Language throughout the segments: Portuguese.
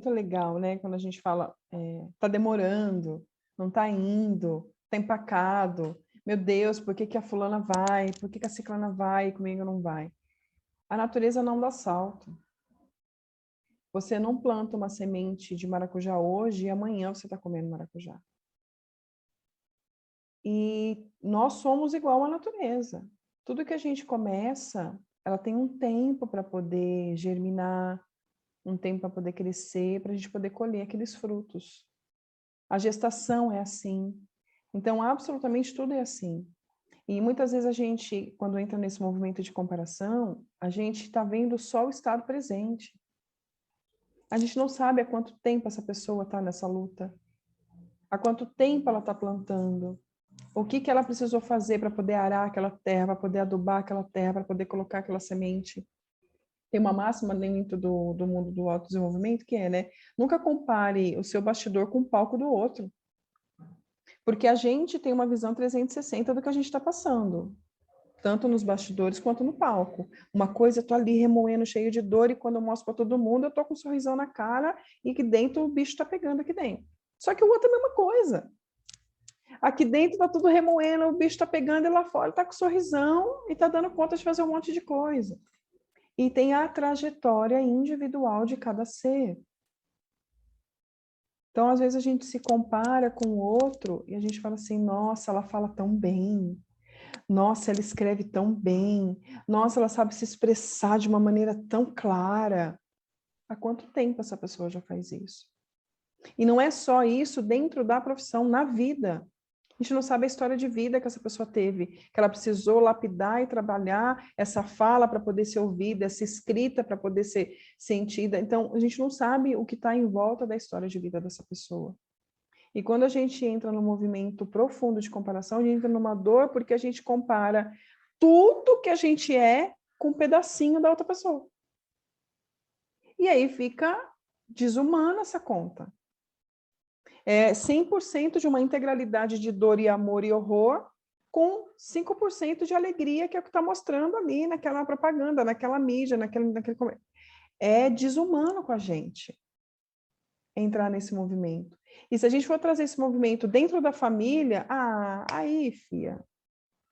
muito legal, né? Quando a gente fala, tá demorando, não tá indo, tá empacado. Meu Deus, por que que a fulana vai? Por que que a ciclana vai e comigo não vai? A natureza não dá salto. Você não planta uma semente de maracujá hoje e amanhã você está comendo maracujá. E nós somos igual à natureza. Tudo que a gente começa, ela tem um tempo para poder germinar, um tempo para poder crescer, para a gente poder colher aqueles frutos. A gestação é assim. Então, absolutamente tudo é assim. E muitas vezes a gente, quando entra nesse movimento de comparação, a gente está vendo só o estado presente. A gente não sabe há quanto tempo essa pessoa está nessa luta, há quanto tempo ela está plantando, o que que ela precisou fazer para poder arar aquela terra, para poder adubar aquela terra, para poder colocar aquela semente. Tem uma máxima dentro do mundo do autodesenvolvimento que é, né? Nunca compare o seu bastidor com o palco do outro. Porque a gente tem uma visão 360 do que a gente está passando, tanto nos bastidores quanto no palco. Uma coisa, eu tô ali remoendo, cheio de dor, e quando eu mostro para todo mundo, eu tô com um sorrisão na cara e que dentro o bicho está pegando aqui dentro. Só que o outro é a mesma coisa. Aqui dentro tá tudo remoendo, o bicho está pegando, e lá fora tá com sorrisão e tá dando conta de fazer um monte de coisa. E tem a trajetória individual de cada ser. Então, às vezes, a gente se compara com o outro e a gente fala assim, nossa, ela fala tão bem. Nossa, ela escreve tão bem. Nossa, ela sabe se expressar de uma maneira tão clara. Há quanto tempo essa pessoa já faz isso? E não é só isso dentro da profissão, na vida. A gente não sabe a história de vida que essa pessoa teve, que ela precisou lapidar e trabalhar essa fala para poder ser ouvida, essa escrita para poder ser sentida. Então, a gente não sabe o que está em volta da história de vida dessa pessoa. E quando a gente entra num movimento profundo de comparação, a gente entra numa dor porque a gente compara tudo que a gente é com um pedacinho da outra pessoa. E aí fica desumana essa conta. É 100% de uma integralidade de dor e amor e horror com 5% de alegria, que é o que está mostrando ali naquela propaganda, naquela mídia, naquele... É desumano com a gente entrar nesse movimento. E se a gente for trazer esse movimento dentro da família, aí, filha,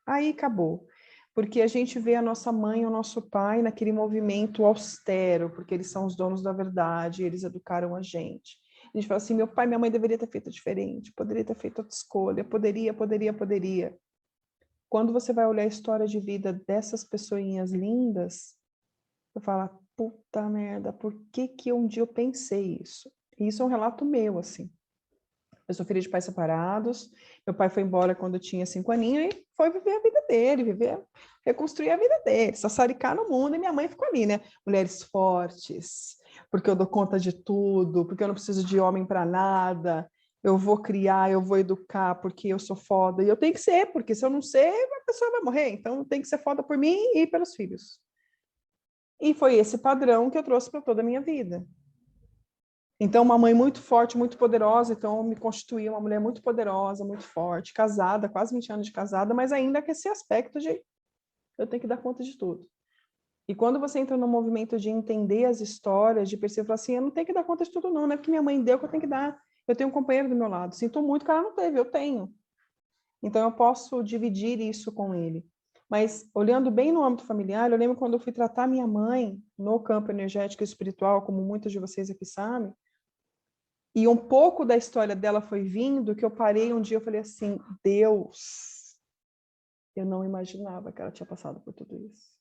aí acabou. Porque a gente vê a nossa mãe, o nosso pai naquele movimento austero, porque eles são os donos da verdade, eles educaram a gente. A gente fala assim, meu pai e minha mãe deveria ter feito diferente, poderia ter feito outra escolha, poderia. Quando você vai olhar a história de vida dessas pessoinhas lindas, você fala, puta merda, por que que um dia eu pensei isso? E isso é um relato meu, assim. Eu sou filha de pais separados, meu pai foi embora quando eu tinha 5 aninhos e foi viver a vida dele, reconstruir a vida dele, sassaricar no mundo, e minha mãe ficou ali, né? Mulheres fortes, porque eu dou conta de tudo, porque eu não preciso de homem para nada, eu vou criar, eu vou educar, porque eu sou foda, e eu tenho que ser, porque se eu não ser, a pessoa vai morrer, então tem que ser foda por mim e pelos filhos. E foi esse padrão que eu trouxe para toda a minha vida. Então, uma mãe muito forte, muito poderosa, então eu me constituí uma mulher muito poderosa, muito forte, casada, quase 20 anos de casada, mas ainda com esse aspecto de eu tenho que dar conta de tudo. E quando você entra no movimento de entender as histórias, de perceber assim, eu não tenho que dar conta de tudo não é porque minha mãe deu que eu tenho que dar. Eu tenho um companheiro do meu lado, sinto muito que ela não teve, eu tenho. Então eu posso dividir isso com ele. Mas olhando bem no âmbito familiar, eu lembro quando eu fui tratar minha mãe no campo energético e espiritual, como muitos de vocês aqui sabem, e um pouco da história dela foi vindo, que eu parei um dia e falei assim, Deus, eu não imaginava que ela tinha passado por tudo isso.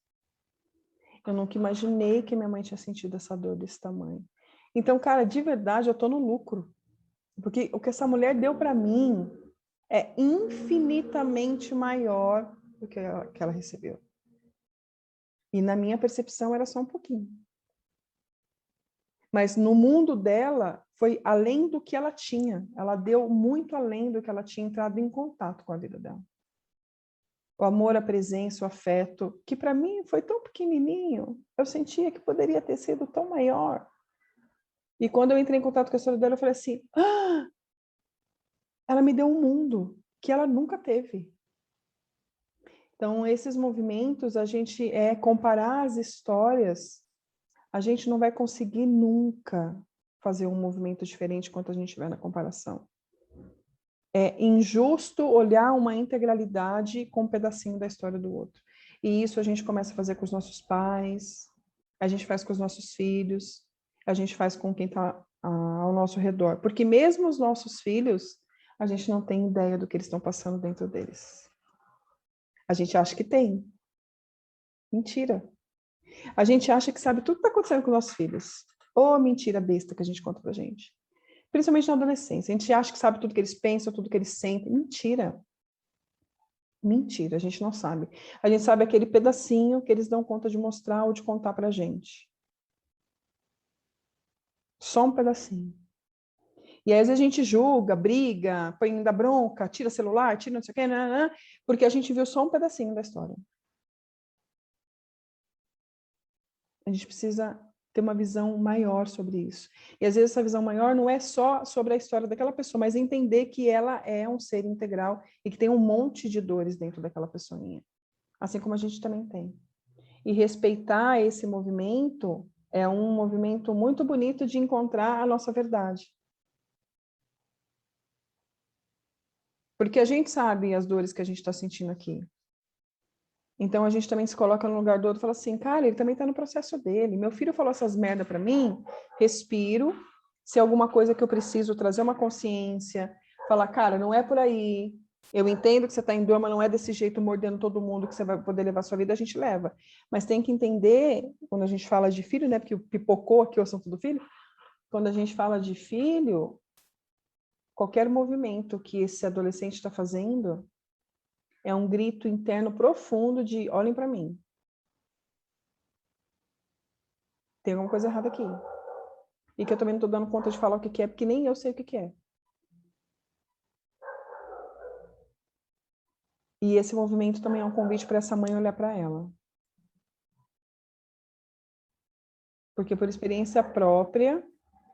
Eu nunca imaginei que minha mãe tinha sentido essa dor desse tamanho. Então, cara, de verdade, eu tô no lucro. Porque o que essa mulher deu para mim é infinitamente maior do que ela recebeu. E na minha percepção era só um pouquinho. Mas no mundo dela foi além do que ela tinha. Ela deu muito além do que ela tinha entrado em contato com a vida dela. O amor, a presença, o afeto, que para mim foi tão pequenininho, eu sentia que poderia ter sido tão maior. E quando eu entrei em contato com a história dela, eu falei assim, ela me deu um mundo que ela nunca teve. Então, esses movimentos, a gente comparar as histórias, a gente não vai conseguir nunca fazer um movimento diferente quando a gente estiver na comparação. É injusto olhar uma integralidade com um pedacinho da história do outro. E isso a gente começa a fazer com os nossos pais, a gente faz com os nossos filhos, a gente faz com quem está ao nosso redor. Porque mesmo os nossos filhos, a gente não tem ideia do que eles estão passando dentro deles. A gente acha que tem. Mentira. A gente acha que sabe tudo que está acontecendo com os nossos filhos. Ô, mentira besta que a gente conta pra gente. Principalmente na adolescência. A gente acha que sabe tudo que eles pensam, tudo que eles sentem. Mentira. Mentira, a gente não sabe. A gente sabe aquele pedacinho que eles dão conta de mostrar ou de contar pra gente. Só um pedacinho. E aí, às vezes, a gente julga, briga, põe da bronca, tira celular, tira não sei o quê, porque a gente viu só um pedacinho da história. A gente precisa ter uma visão maior sobre isso. E às vezes essa visão maior não é só sobre a história daquela pessoa, mas entender que ela é um ser integral e que tem um monte de dores dentro daquela pessoinha. Assim como a gente também tem. E respeitar esse movimento é um movimento muito bonito de encontrar a nossa verdade. Porque a gente sabe as dores que a gente está sentindo aqui. Então, a gente também se coloca no lugar do outro e fala assim, cara, ele também está no processo dele. Meu filho falou essas merda para mim, respiro. Se é alguma coisa que eu preciso trazer uma consciência, falar, cara, não é por aí. Eu entendo que você está em dor, mas não é desse jeito mordendo todo mundo que você vai poder levar a sua vida, a gente leva. Mas tem que entender, quando a gente fala de filho, né, porque pipocou aqui o assunto do filho, quando a gente fala de filho, qualquer movimento que esse adolescente está fazendo, é um grito interno profundo de olhem para mim. Tem alguma coisa errada aqui. E que eu também não estou dando conta de falar o que é, porque nem eu sei o que é. E esse movimento também é um convite para essa mãe olhar para ela. Porque por experiência própria,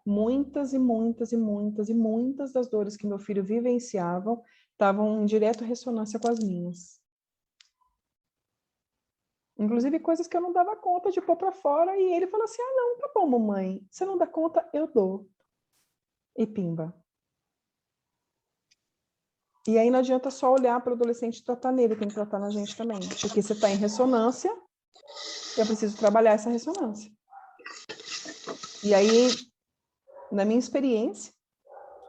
muitas e muitas e muitas e muitas das dores que meu filho vivenciava estavam em direta ressonância com as minhas. Inclusive coisas que eu não dava conta de pôr para fora, e ele falou assim, ah não, tá bom mamãe, você não dá conta, eu dou. E pimba. E aí não adianta só olhar para o adolescente e tratar nele, tem que tratar na gente também. Porque você está em ressonância, eu preciso trabalhar essa ressonância. E aí, na minha experiência,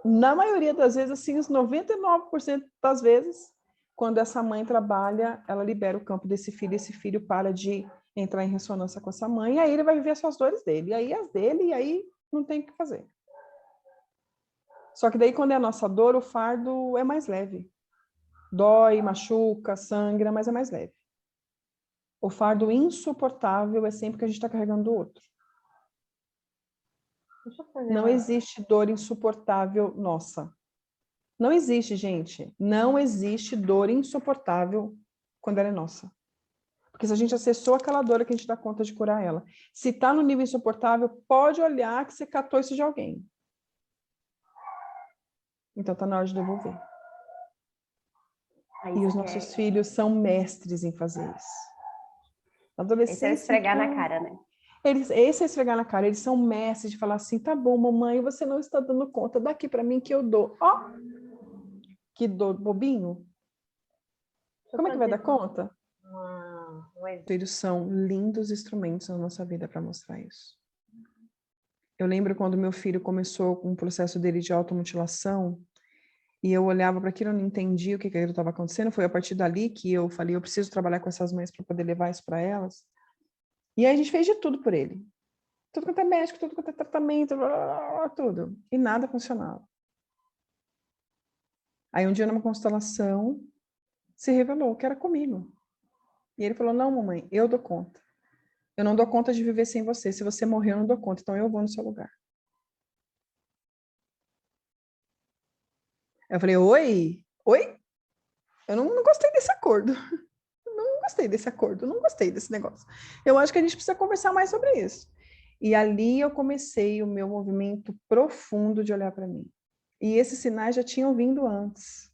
na maioria das vezes, assim, os 99% das vezes, quando essa mãe trabalha, ela libera o campo desse filho, esse filho para de entrar em ressonância com essa mãe, e aí ele vai viver as suas dores dele, e aí as dele, e aí não tem o que fazer. Só que daí, quando é a nossa dor, o fardo é mais leve. Dói, machuca, sangra, mas é mais leve. O fardo insuportável é sempre que a gente está carregando do outro. Não existe dor insuportável nossa. Não existe, gente. Não existe dor insuportável quando ela é nossa. Porque se a gente acessou aquela dor, que a gente dá conta de curar ela. Se está no nível insuportável, pode olhar que você catou isso de alguém. Então está na hora de devolver. E os nossos filhos são mestres em fazer isso. Adolescência, esse é esfregar na cara, né? Esse é esfregar na cara. Eles são mestres de falar assim, tá bom, mamãe, você não está dando conta, dá aqui para mim que eu dou. Ó, que dor, bobinho. Como é que vai dar conta? Eles são lindos instrumentos na nossa vida para mostrar isso. Eu lembro quando meu filho começou com o processo dele de automutilação, e eu olhava para aquilo, eu não entendia o que estava acontecendo. Foi a partir dali que eu falei, eu preciso trabalhar com essas mães para poder levar isso para elas. E aí a gente fez de tudo por ele. Tudo quanto é médico, tudo quanto é tratamento, tudo. E nada funcionava. Aí um dia numa constelação, se revelou que era comigo. E ele falou, não, mamãe, eu dou conta. Eu não dou conta de viver sem você. Se você morrer, eu não dou conta. Então eu vou no seu lugar. Eu falei, oi? Oi? Eu não gostei desse acordo. Não gostei desse acordo. Não gostei desse negócio. Eu acho que a gente precisa conversar mais sobre isso. E ali eu comecei o meu movimento profundo de olhar para mim. E esses sinais já tinham vindo antes.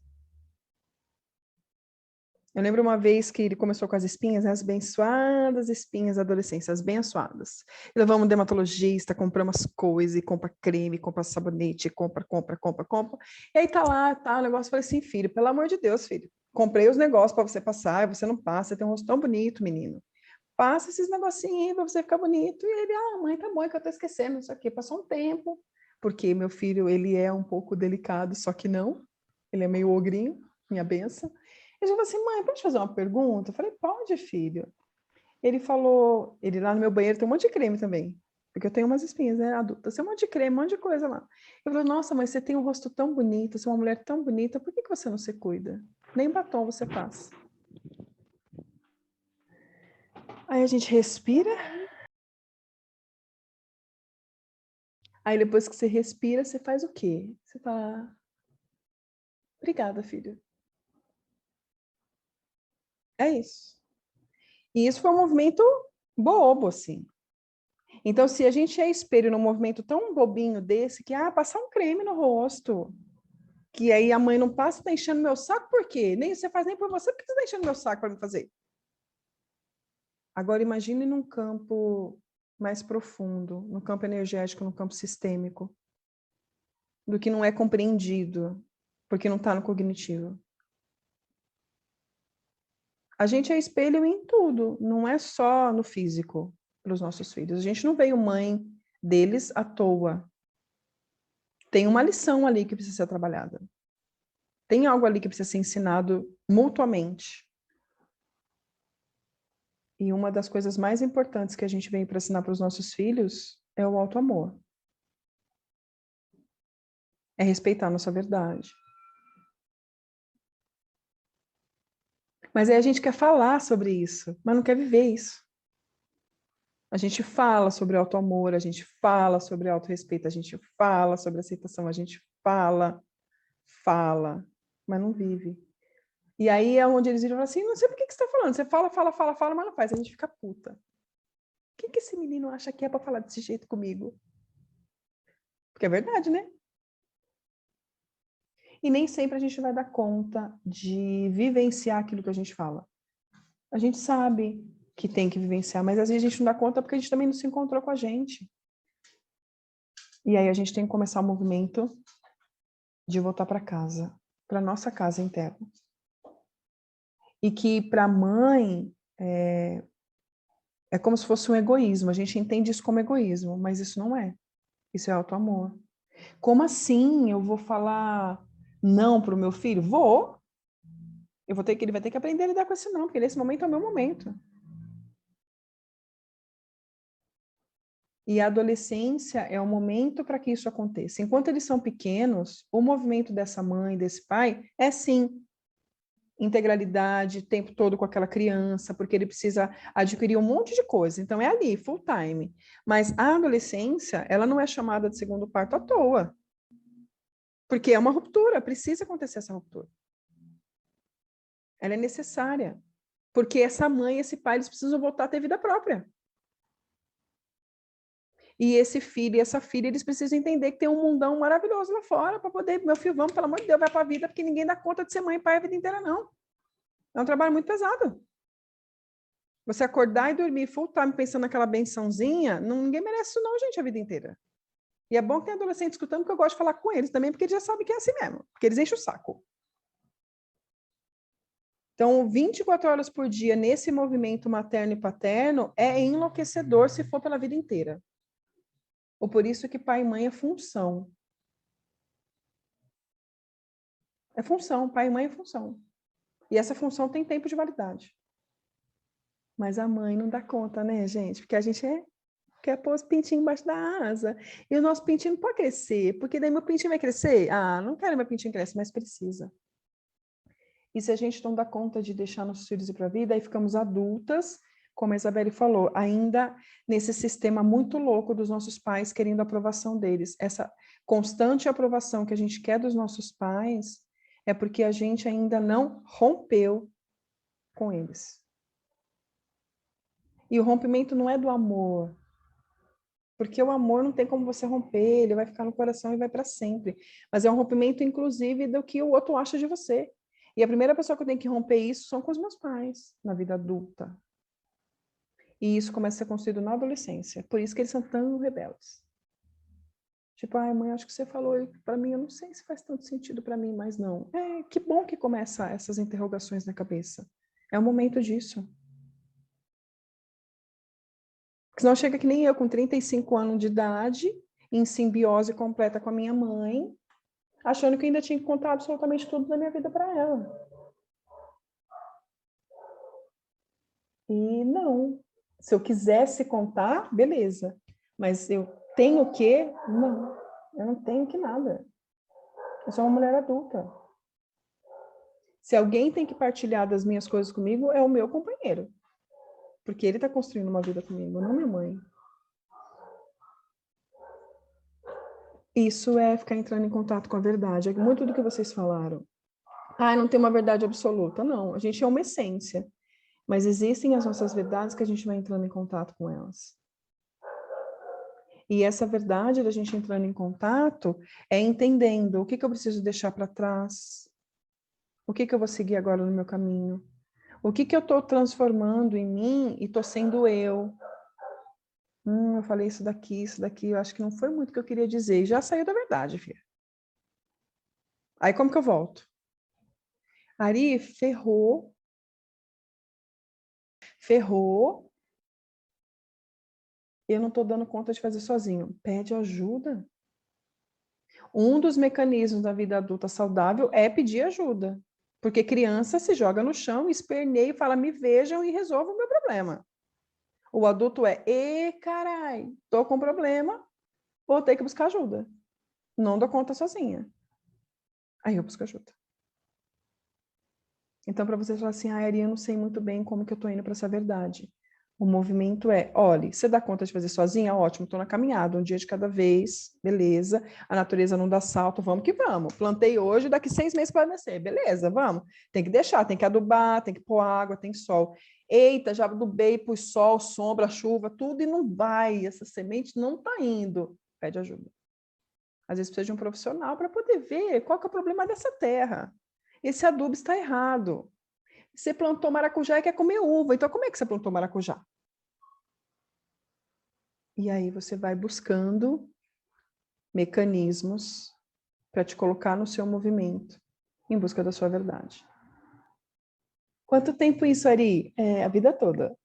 Eu lembro uma vez que ele começou com as espinhas, né, as abençoadas espinhas da adolescência, as abençoadas. E levamos um dermatologista, compramos as coisas, e compra creme, compra sabonete, compra. E aí tá lá, tá o negócio. Eu falei assim, filho, pelo amor de Deus, filho, comprei os negócios para você passar, e você não passa, você tem um rosto tão bonito, menino. Passa esses negocinhos aí para você ficar bonito. E ele, mãe, tá bom, é que eu tô esquecendo isso aqui. Passou um tempo, porque meu filho, ele é um pouco delicado, só que não. Ele é meio ogrinho, minha benção. Ele falou assim, mãe, pode fazer uma pergunta? Eu falei, pode, filho. Ele falou, ele lá no meu banheiro tem um monte de creme também, porque eu tenho umas espinhas, né, adultas, tem um monte de creme, um monte de coisa lá. Eu falei, nossa, mas você tem um rosto tão bonito, você é uma mulher tão bonita, por que que você não se cuida? Nem batom você passa. Aí a gente respira. Aí depois que você respira, você faz o quê? Você fala, obrigada, filho. É isso. E isso foi um movimento bobo, assim. Então, se a gente é espelho num movimento tão bobinho desse, que, passar um creme no rosto, que aí a mãe não passa, tá enchendo meu saco, por quê? Nem você faz nem por você, por que você tá enchendo meu saco para me fazer? Agora, imagine num campo mais profundo, no campo energético, no campo sistêmico, do que não é compreendido, porque não está no cognitivo. A gente é espelho em tudo, não é só no físico para os nossos filhos. A gente não veio mãe deles à toa. Tem uma lição ali que precisa ser trabalhada. Tem algo ali que precisa ser ensinado mutuamente. E uma das coisas mais importantes que a gente vem para ensinar para os nossos filhos é o auto-amor. É respeitar a nossa verdade. Mas aí a gente quer falar sobre isso, mas não quer viver isso. A gente fala sobre auto-amor, a gente fala sobre auto-respeito, a gente fala sobre aceitação, a gente fala, mas não vive. E aí é onde eles viram assim, não sei por que você está falando. Você fala, mas não faz. A gente fica puta. O que esse menino acha que é para falar desse jeito comigo? Porque é verdade, né? E nem sempre a gente vai dar conta de vivenciar aquilo que a gente fala. A gente sabe que tem que vivenciar, mas às vezes a gente não dá conta porque a gente também não se encontrou com a gente. E aí a gente tem que começar o movimento de voltar para casa, para nossa casa interna. E que para a mãe é como se fosse um egoísmo. A gente entende isso como egoísmo, mas isso não é. Isso é auto-amor. Como assim eu vou falar não para o meu filho? Vou. Ele vai ter que aprender a lidar com esse não, porque nesse momento é o meu momento. E a adolescência é o momento para que isso aconteça. Enquanto eles são pequenos, o movimento dessa mãe, desse pai, é sim integralidade, o tempo todo com aquela criança, porque ele precisa adquirir um monte de coisa. Então é ali, full time. Mas a adolescência, ela não é chamada de segundo parto à toa. Porque é uma ruptura, precisa acontecer essa ruptura. Ela é necessária. Porque essa mãe, esse pai, eles precisam voltar a ter vida própria. E esse filho e essa filha, eles precisam entender que tem um mundão maravilhoso lá fora para poder, meu filho, vamos, pelo amor de Deus, vai para a vida, porque ninguém dá conta de ser mãe e pai a vida inteira, não. É um trabalho muito pesado. Você acordar e dormir full time pensando naquela bençãozinha, ninguém merece isso não, gente, a vida inteira. E é bom que tem adolescente escutando, porque eu gosto de falar com eles também, porque eles já sabem que é assim mesmo, porque eles enchem o saco. Então, 24 horas por dia nesse movimento materno e paterno é enlouquecedor se for pela vida inteira. Ou por isso que pai e mãe é função. É função, pai e mãe é função. E essa função tem tempo de validade. Mas a mãe não dá conta, né, gente? Porque a gente quer pôr os pintinhos embaixo da asa. E o nosso pintinho não pode crescer, porque daí meu pintinho vai crescer. Não quero meu pintinho crescer, mas precisa. E se a gente não dá conta de deixar nossos filhos ir para a vida, aí ficamos adultas, como a Isabelle falou, ainda nesse sistema muito louco dos nossos pais querendo a aprovação deles. Essa constante aprovação que a gente quer dos nossos pais é porque a gente ainda não rompeu com eles. E o rompimento não é do amor, porque o amor não tem como você romper, ele vai ficar no coração e vai para sempre. Mas é um rompimento, inclusive, do que o outro acha de você. E a primeira pessoa que eu tenho que romper isso são com os meus pais, na vida adulta. E isso começa a ser construído na adolescência. Por isso que eles são tão rebeldes. Tipo, ai, mãe, acho que você falou para mim, eu não sei se faz tanto sentido para mim, mas não. É, que bom que começa essas interrogações na cabeça. É o momento disso. Porque senão chega que nem eu, com 35 anos de idade, em simbiose completa com a minha mãe, achando que ainda tinha que contar absolutamente tudo da minha vida para ela. E não. Se eu quisesse contar, beleza. Mas eu tenho que? Não. Eu não tenho que nada. Eu sou uma mulher adulta. Se alguém tem que partilhar das minhas coisas comigo, é o meu companheiro. Porque ele está construindo uma vida comigo, não minha mãe. Isso é ficar entrando em contato com a verdade. É muito do que vocês falaram. Ah, não tem uma verdade absoluta. Não, a gente é uma essência. Mas existem as nossas verdades que a gente vai entrando em contato com elas. E essa verdade da gente entrando em contato é entendendo o que eu preciso deixar para trás, o que eu vou seguir agora no meu caminho, o que eu estou transformando em mim e estou sendo eu. Eu falei isso daqui, eu acho que não foi muito o que eu queria dizer. E já saiu da verdade, filha. Aí como que eu volto? Ari, ferrou, eu não estou dando conta de fazer sozinho. Pede ajuda. Um dos mecanismos da vida adulta saudável é pedir ajuda. Porque criança se joga no chão, esperneia e fala, me vejam e resolvam o meu problema. O adulto é, carai, tô com problema, vou ter que buscar ajuda. Não dou conta sozinha. Aí eu busco ajuda. Então, para você falar assim, Ari, eu não sei muito bem como que eu tô indo para essa verdade. O movimento é, olhe, você dá conta de fazer sozinha? Ótimo, estou na caminhada, um dia de cada vez, beleza. A natureza não dá salto, vamos que vamos. Plantei hoje, daqui 6 meses para nascer, beleza, vamos. Tem que deixar, tem que adubar, tem que pôr água, tem sol. Eita, já adubei, pus sol, sombra, chuva, tudo e não vai. Essa semente não está indo. Pede ajuda. Às vezes precisa de um profissional para poder ver qual que é o problema dessa terra. Esse adubo está errado. Você plantou maracujá e quer comer uva. Então, como é que você plantou maracujá? E aí você vai buscando mecanismos para te colocar no seu movimento em busca da sua verdade. Quanto tempo isso, Ari? A vida toda.